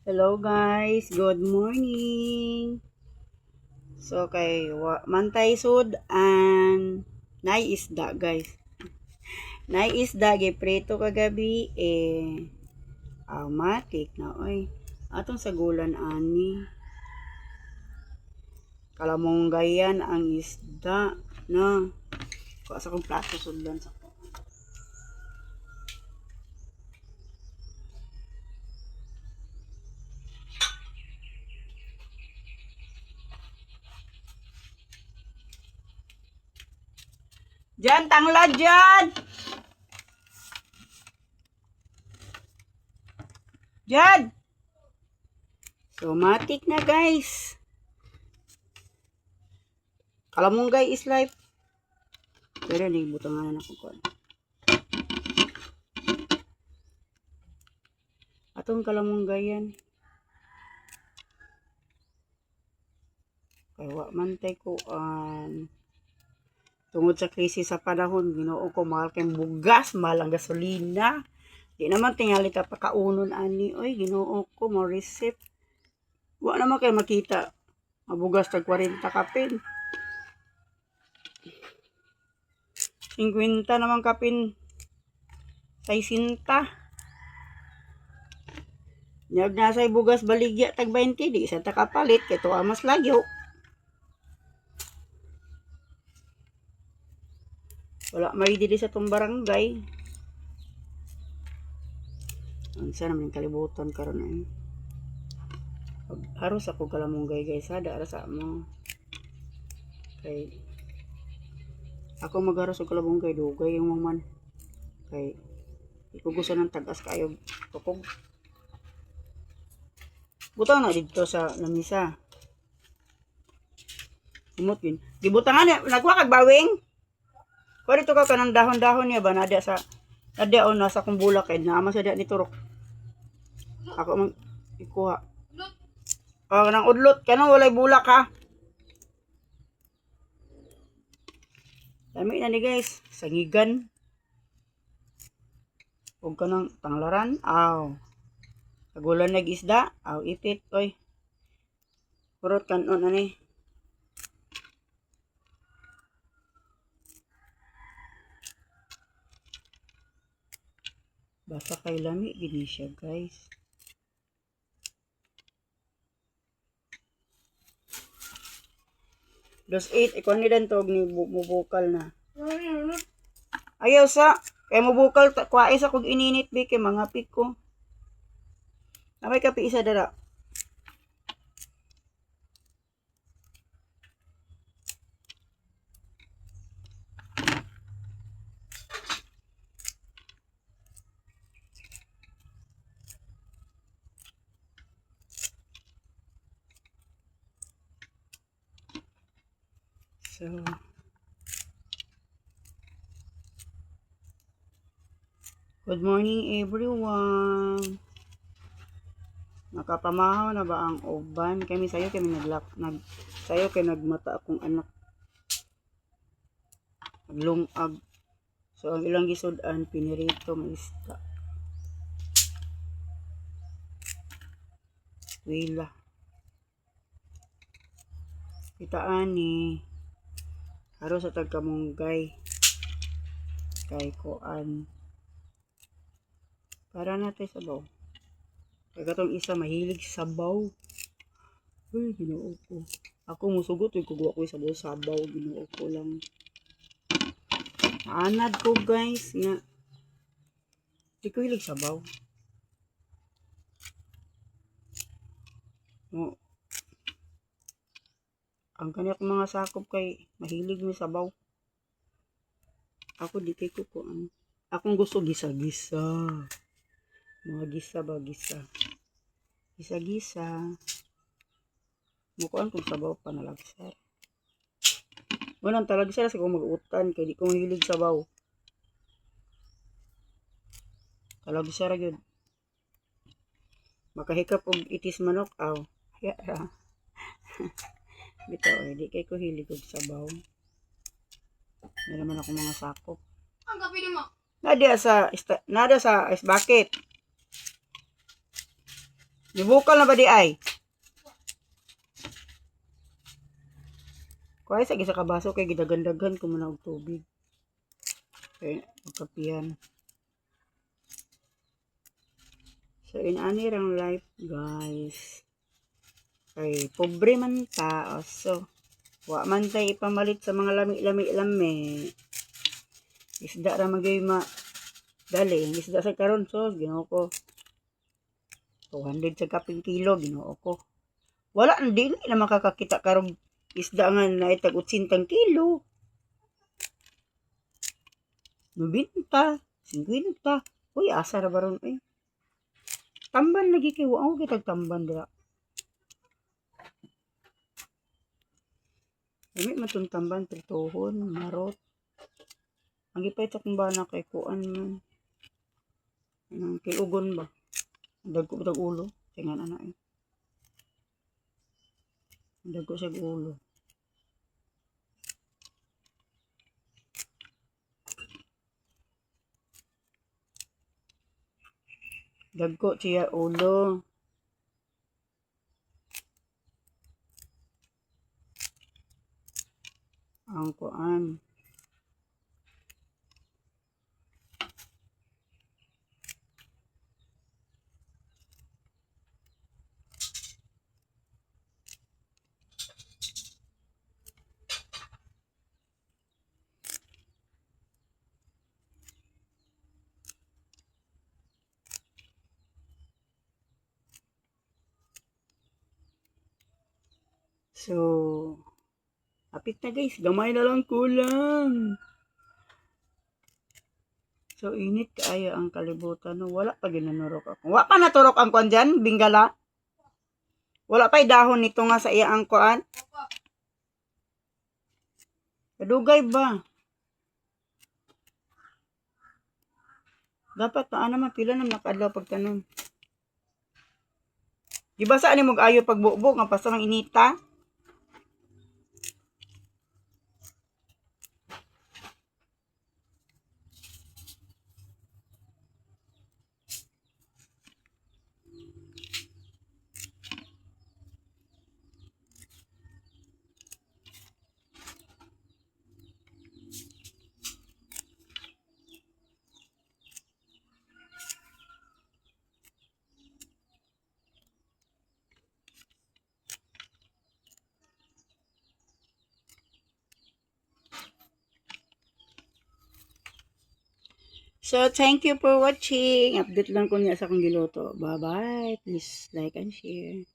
Hello guys, good morning. So kay mantay sud and isda guys. Isda giprito kagabi matik na oy. Atong sagulan ani. Kalamonggayan ang isda no. Ko sa kong plato sudlan sa ko. Diyan tanglad diyan. Diyan. So matik na guys. Kalamonggay is life. Pero butangan ako ko. Atong kalamonggayan. Kay wa mantay ko tungod sa krisis sa panahon, Ginoo ko mahal kay bugas, mahal ang gasolina. Di naman tingali ka pa kaunon ani, oy Ginoo ko mo receipt. Wa naman kay makita. Mabugas tag 40 kapin. 50 naman kapin. 60. Nyag nasay bugas baligya tag 20 di isa ta kapalit kay tuwa mas lagyo. Wala may dili sa tong barangay. Ang sana naman kalibutan karon ay. Haros ako kalamonggay guys ha, dara sa mo. Kay ako magharos og kalamonggay dugay yung man. Kay ikugusan ng tagas kayo kupog. Butang na dito sa lamisa. Imot yun. Gibutangan niya, nagwa kag bawing. Kuha dito ka kanang dahon-dahon niya ba nada sa nada o nasa kong bulak kay naman sa ni turok. Ako mang ikuha. Kanang udlot kanang walay bulak ha. Dami na ni guys, sangigan. Ug kanang tanglaran, Kagulan nag-isda, ipit oy. Kurot kanon ani. Basta kay lami gini siya guys. Dos 8 ikon ni dan tog ni mubukal na. Ayaw sa kay mubukal kwae sa kog ininit bi kay mga pik ko. Amay kape isa dara. So good morning everyone. Nakapamahaw na ba ang uban? Kami sayo sayo kay nagmata akong anak. Naglungag. So ang ilang gisudan pinirito may isda. Wila. Kitaan ni haro sa tagkamunggay kay koan para natin sabaw. Kaya katong isa mahilig sabaw. Uy, Ginoo ko. Ako musugot kugwa ko sabaw, Ginoo ko lang. Anad ko guys nga. Di ko hilig sabaw. Ang kanya kong mga sakop kay mahilig mi sabaw. Ako di kay ko akong gusto gisa-gisa. Mga gisa ba gisa. Gisa-gisa. Mukuan kung sabaw pa nalagsar. Walang talagsar sa kung mag-utan kay di ko mahilig sabaw. Talagsar gyud. Makahikap og itis manok Ya ra. Bitaw di kay ko hilig og sabaw. May naman ako mga sakop. Ang kape mo. Nada sa ice bucket. Nibukal na ba di ay? Kuha sa gisa kabaso kay gidagandagan ko muna og tubig. Okay, magkapihan. So, inani rang life, guys. Kay, pobre man ta. So, wa man tayo ipamalit sa mga lami-lami-lami. Isda ra magay dali. Isda sa karon so, ginoo ko. 200 sa kaping kilo, ginoo ko. Wala, hindi na makakakita karong isda nga na itag 80 kilo. 90, 50. Uy, asa ra baron eh. Tamban lagi kay wa ako kitag tamban dira. Dami matun tamban pritohon, marot. Ang gipay ta kung bana kay kuan man. Anong kay ugon ba? Dagko dag ulo, tingan ana eh. Dagko sa ulo. Dagko siya ulo. Ang kuan. So, apit na guys, gamay na lang kulang. So, init kaya ang kalibutan. No? Wala pa ginanurok ako. Wala pa naturok ang kuan dyan, bingala. Wala pa dahon nito nga sa iya ang kuan. Kadugay ba? Dapat na naman pila na nakadlaw pagtanom. Di ba saan ni mong ayo pagbubog nga basta mang inita? So, thank you for watching. Update lang ko niya sa kong giluto. Bye-bye. Please like and share.